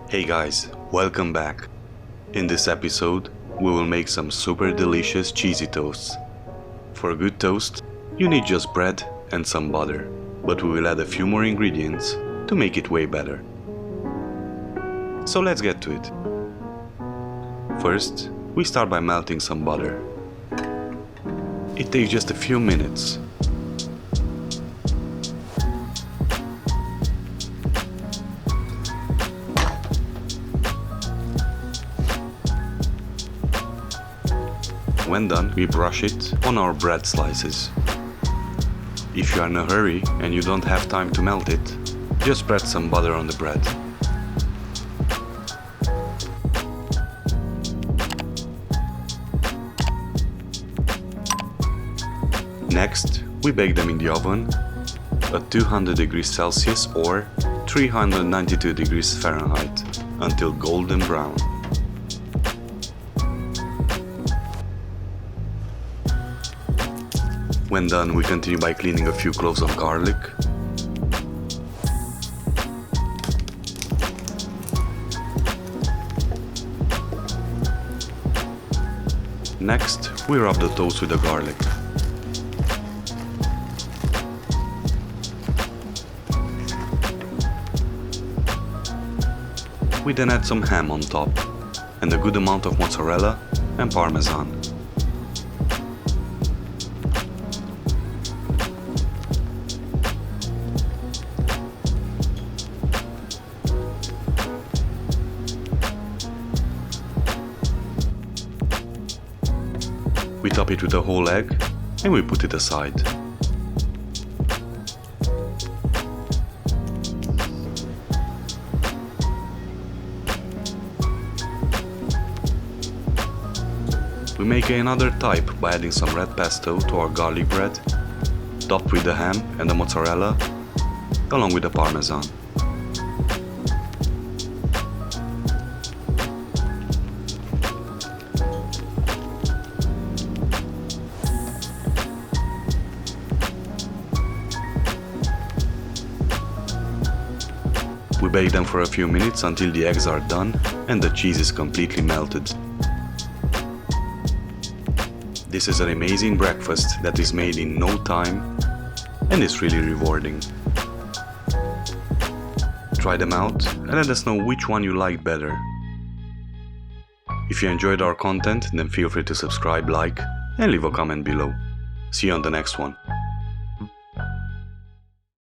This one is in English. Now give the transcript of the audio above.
Hey guys, welcome back. In this episode, we will make some super delicious cheesy toasts. For a good toast, you need just bread and some butter, but we will add a few more ingredients to make it way better. So let's get to it. First, we start by melting some butter. It takes just a few minutes. When done, we brush it on our bread slices. If you are in a hurry and you don't have time to melt it, just spread some butter on the bread. Next, we bake them in the oven at 200 degrees Celsius or 392 degrees Fahrenheit until golden brown. When done, we continue by cleaning a few cloves of garlic. Next, we rub the toast with the garlic. We then add some ham on top and a good amount of mozzarella and Parmesan. We top it with a whole egg and we put it aside. We make another type by adding some red pesto to our garlic bread, topped with the ham and the mozzarella, along with the Parmesan. We bake them for a few minutes until the eggs are done and the cheese is completely melted. This is an amazing breakfast that is made in no time and is really rewarding. Try them out and let us know which one you like better. If you enjoyed our content, then feel free to subscribe, like, and leave a comment below. See you on the next one.